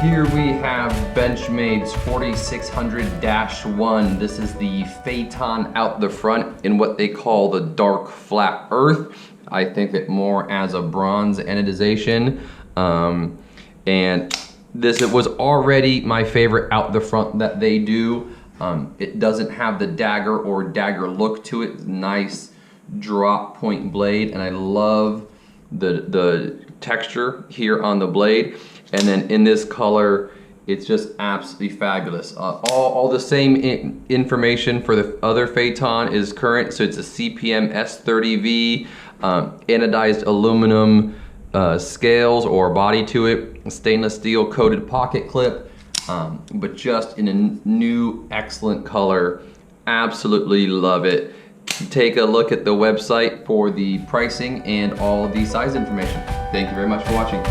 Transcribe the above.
Here we have Benchmade's 4600-1. This is the Phaeton out the front in what they call the dark flat earth. I think it more as a bronze anodization. And this was already my favorite out the front that they do. It doesn't have the dagger or dagger look to it. Nice drop point blade, and I love the texture here on the blade. And then in this color, it's just absolutely fabulous. All the same information for the other Phaeton is current. So it's a CPM S30V, anodized aluminum scales or body to it, stainless steel coated pocket clip, but just in a new excellent color. Absolutely love it. Take a look at the website for the pricing and all of the size information. Thank you very much for watching.